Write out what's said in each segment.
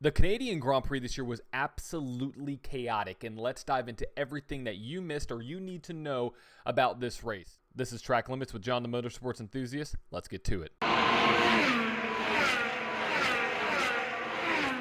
The Canadian Grand Prix this year was absolutely chaotic, and let's dive into everything that you missed or you need to know about this race. This is Track Limits with John the Motorsports Enthusiast. Let's get to it.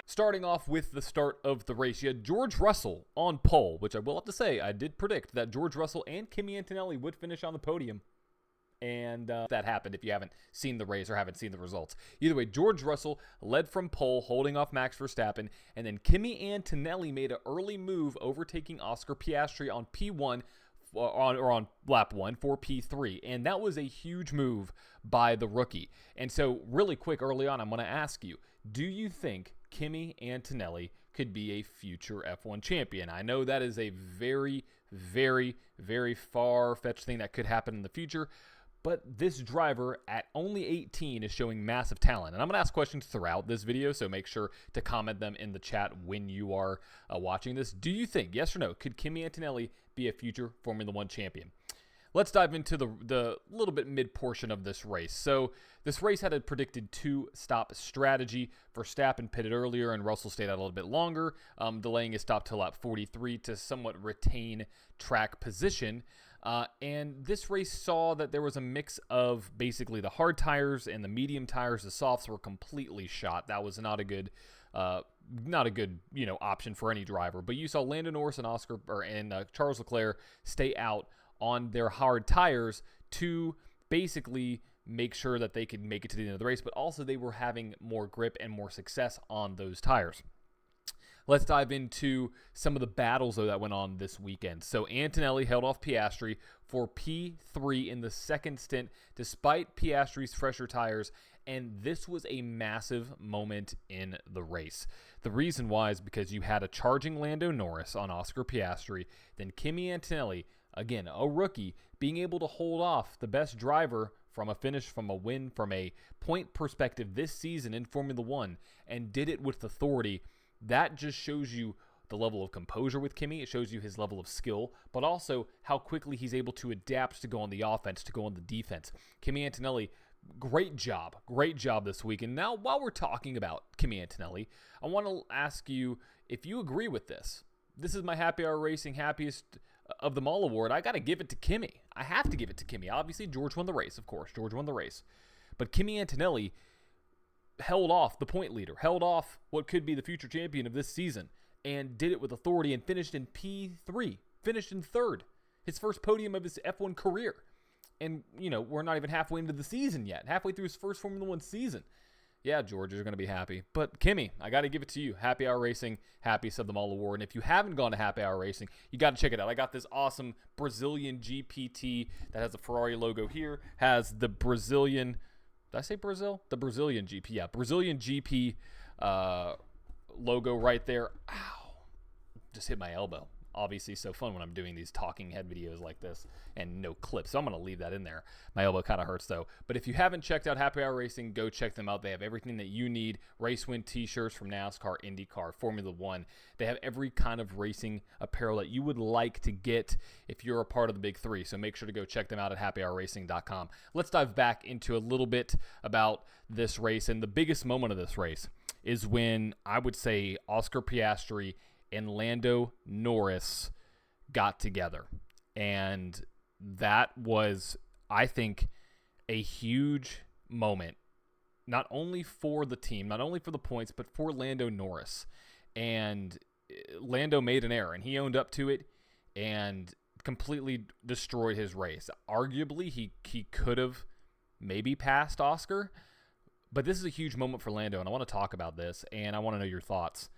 Starting off with the start of the race, you had George Russell on pole, which I will have to say, I did predict that George Russell and Kimi Antonelli would finish on the podium. And that happened if you haven't seen the race or haven't seen the results. Either way, George Russell led from pole, holding off Max Verstappen, and then Kimi Antonelli made an early move, overtaking Oscar Piastri on P1, on lap 1 for P3, and that was a huge move by the rookie. And so really quick early on, I'm going to ask you, do you think Kimi Antonelli could be a future F1 champion? I know that is a very, very, very far-fetched thing that could happen in the future, but this driver at only 18 is showing massive talent. And I'm going to ask questions throughout this video, so make sure to comment them in the chat when you are watching this. Do you think, yes or no, could Kimi Antonelli be a future Formula One champion? Let's dive into the little bit mid-portion of this race. So this race had a predicted two-stop strategy. Verstappen pitted earlier and Russell stayed out a little bit longer, delaying his stop to lap 43 to somewhat retain track position. And this race saw that there was a mix of basically the hard tires and the medium tires. The softs were completely shot. That was not a good option for any driver. But you saw Lando Norris and Charles Leclerc stay out on their hard tires to basically make sure that they could make it to the end of the race, but also they were having more grip and more success on those tires. Let's dive into some of the battles, though, that went on this weekend. So Antonelli held off Piastri for P3 in the second stint, despite Piastri's fresher tires, and this was a massive moment in the race. The reason why is because you had a charging Lando Norris on Oscar Piastri, then Kimi Antonelli, again, a rookie, being able to hold off the best driver from a finish, from a win, from a point perspective this season in Formula One, and did it with authority. That just shows you the level of composure with Kimi. It shows you his level of skill, but also how quickly he's able to adapt to go on the offense, to go on the defense. Kimi Antonelli, great job this week. And now, while we're talking about Kimi Antonelli, I want to ask you if you agree with this. This is my Happy Hour Racing Happiest of them all award. I got to give it to Kimi. I have to give it to Kimi. Obviously, George won the race, of course. George won the race. But Kimi Antonelli held off the point leader, held off what could be the future champion of this season, and did it with authority and finished in P3, finished in third, his first podium of his F1 career. And, we're not even halfway into the season yet, halfway through his first Formula One season. Yeah, George, you're going to be happy. But Kimi, I got to give it to you. Happy Hour Racing, Happiest of them all award. And if you haven't gone to Happy Hour Racing, you got to check it out. I got this awesome Brazilian GPT that has the Ferrari logo here, has the Brazilian... Did I say Brazil? The Brazilian GP. Yeah, Brazilian GP logo right there. Ow. Just hit my elbow. Obviously, so fun when I'm doing these talking head videos like this and no clips. So I'm going to leave that in there. My elbow kind of hurts, though. But if you haven't checked out Happy Hour Racing, go check them out. They have everything that you need. Race Win t-shirts from NASCAR, IndyCar, Formula One. They have every kind of racing apparel that you would like to get if you're a part of the Big Three. So make sure to go check them out at happyhourracing.com. Let's dive back into a little bit about this race. And the biggest moment of this race is when I would say Oscar Piastri and Lando Norris got together. And that was, I think, a huge moment, not only for the team, not only for the points, but for Lando Norris. And Lando made an error, and he owned up to it and completely destroyed his race. Arguably, he could have maybe passed Oscar, but this is a huge moment for Lando, and I want to talk about this, and I want to know your thoughts.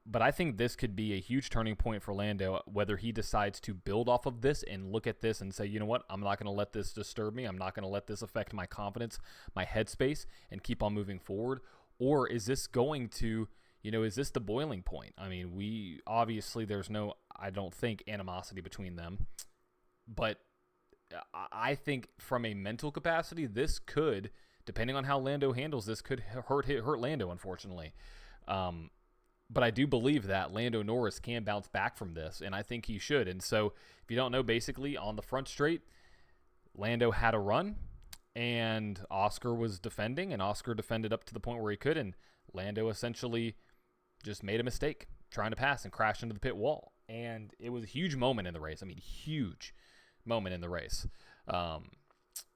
But I think this could be a huge turning point for Lando, whether he decides to build off of this and look at this and say, you know what, I'm not going to let this disturb me. I'm not going to let this affect my confidence, my headspace, and keep on moving forward. Or is this going to, is this the boiling point? I mean, obviously there's no, I don't think, animosity between them. But I think from a mental capacity, this could, depending on how Lando handles this, could hurt Lando, unfortunately. But I do believe that Lando Norris can bounce back from this, and I think he should. And so, if you don't know, basically on the front straight, Lando had a run, and Oscar was defending, and Oscar defended up to the point where he could, and Lando essentially just made a mistake trying to pass and crashed into the pit wall. And it was a huge moment in the race. I mean, huge moment in the race.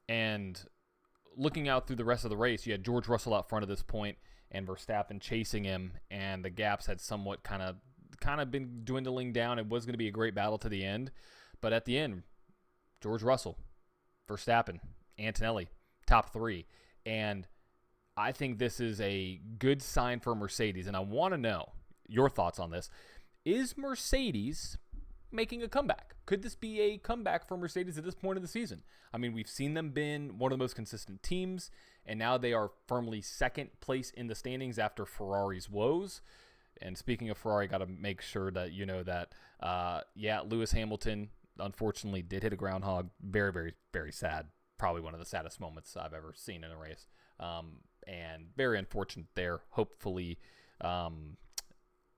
And looking out through the rest of the race, you had George Russell out front at this point and Verstappen chasing him, and the gaps had somewhat kind of been dwindling down. It was going to be a great battle to the end, but at the end, George Russell, Verstappen, Antonelli, top 3. And I think this is a good sign for Mercedes, and I want to know your thoughts on this. Is Mercedes making a comeback? Could this be a comeback for Mercedes at this point of the season? I mean, we've seen them been one of the most consistent teams, and now they are firmly second place in the standings after Ferrari's woes. And speaking of Ferrari, got to make sure that you know that, Lewis Hamilton unfortunately did hit a groundhog. Very, very, very sad. Probably one of the saddest moments I've ever seen in a race. And very unfortunate there. Hopefully,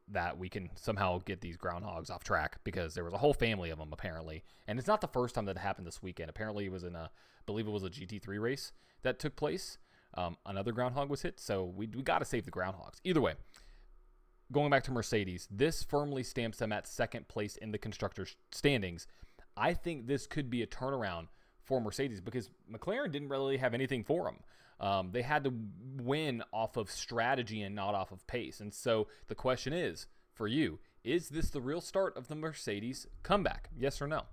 that we can somehow get these groundhogs off track, because there was a whole family of them apparently. And it's not the first time that happened this weekend. Apparently it was I believe it was a GT3 race that took place. Another groundhog was hit. So we got to save the groundhogs. Either way, going back to Mercedes, this firmly stamps them at second place in the constructors standings. I think this could be a turnaround for Mercedes, because McLaren didn't really have anything for them. They had to win off of strategy and not off of pace. And so the question is, for you, is this the real start of the Mercedes comeback? Yes or no?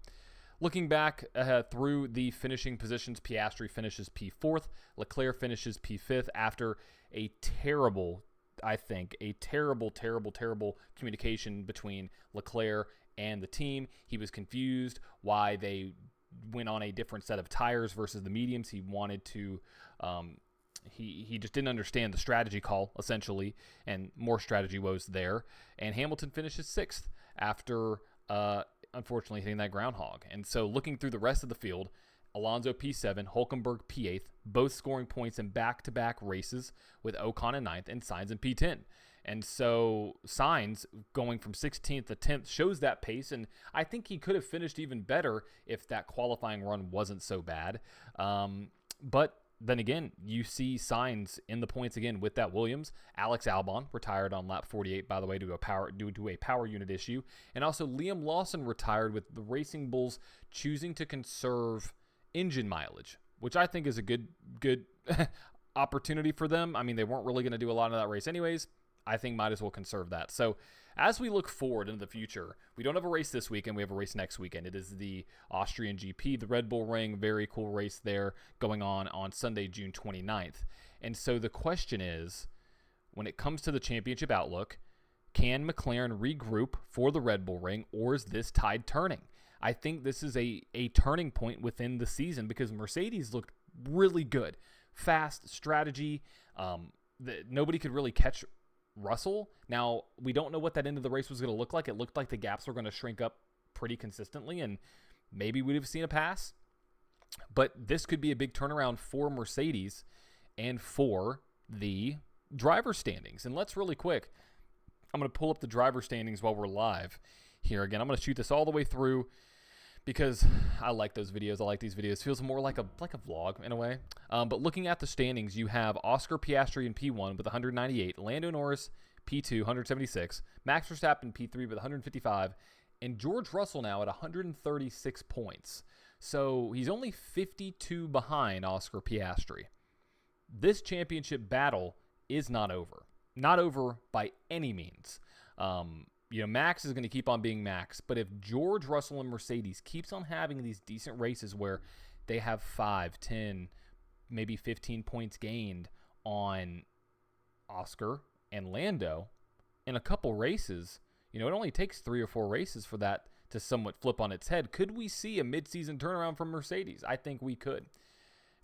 Looking back through the finishing positions, Piastri finishes P4th. Leclerc finishes P5th after a terrible communication between Leclerc and the team. He was confused why they went on a different set of tires versus the mediums. He wanted to, he just didn't understand the strategy call, essentially, and more strategy woes there. And Hamilton finishes 6th after, unfortunately, hitting that groundhog. And so looking through the rest of the field, Alonso P7, Hülkenberg P8, both scoring points in back-to-back races, with Ocon in 9th and Sainz in P10. And so Sainz going from 16th to 10th shows that pace, and I think he could have finished even better if that qualifying run wasn't so bad. But then again, you see Sainz in the points again with that Williams. Alex Albon retired on lap 48, by the way, due to a power unit issue. And also Liam Lawson retired, with the Racing Bulls choosing to conserve engine mileage, which I think is a good opportunity for them. I mean, they weren't really going to do a lot of that race anyways. I think might as well conserve that. So as we look forward into the future, we don't have a race this weekend. We have a race next weekend. It is the Austrian GP, the Red Bull Ring. Very cool race there going on Sunday, June 29th. And so the question is, when it comes to the championship outlook, can McLaren regroup for the Red Bull Ring, or is this tide turning? I think this is a turning point within the season, because Mercedes looked really good. Fast strategy. Nobody could really catch Russell. Now, we don't know what that end of the race was going to look like. It looked like the gaps were going to shrink up pretty consistently, and maybe we'd have seen a pass. But this could be a big turnaround for Mercedes and for the driver standings. And let's really quick, I'm going to pull up the driver standings while we're live here. Again, I'm going to shoot this all the way through, because I like those videos. I like these videos. It feels more like a vlog in a way. But looking at the standings, you have Oscar Piastri in P1 with 198, Lando Norris P2, 176, Max Verstappen P3 with 155, and George Russell now at 136 points. So he's only 52 behind Oscar Piastri. This championship battle is not over. Not over by any means. Max is going to keep on being Max, but if George Russell and Mercedes keeps on having these decent races where they have 5, 10, maybe 15 points gained on Oscar and Lando in a couple races, it only takes 3 or 4 races for that to somewhat flip on its head. Could we see a midseason turnaround from Mercedes? I think we could.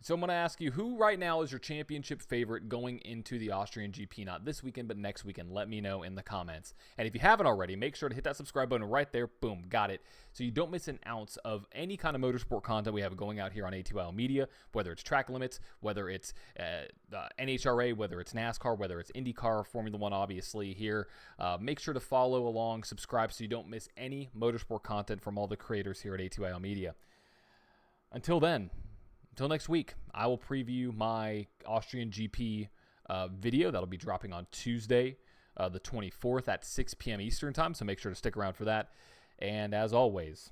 So I'm going to ask you, who right now is your championship favorite going into the Austrian GP? Not this weekend, but next weekend. Let me know in the comments. And if you haven't already, make sure to hit that subscribe button right there. Boom, got it. So you don't miss an ounce of any kind of motorsport content we have going out here on ATYL Media, whether it's track limits, whether it's NHRA, whether it's NASCAR, whether it's IndyCar, Formula One, obviously here. Make sure to follow along, subscribe so you don't miss any motorsport content from all the creators here at ATYL Media. Until next week, I will preview my Austrian GP video. That'll be dropping on Tuesday. the 24th at 6 p.m. Eastern time, so make sure to stick around for that. And as always,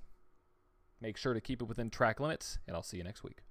make sure to keep it within track limits, and I'll see you next week.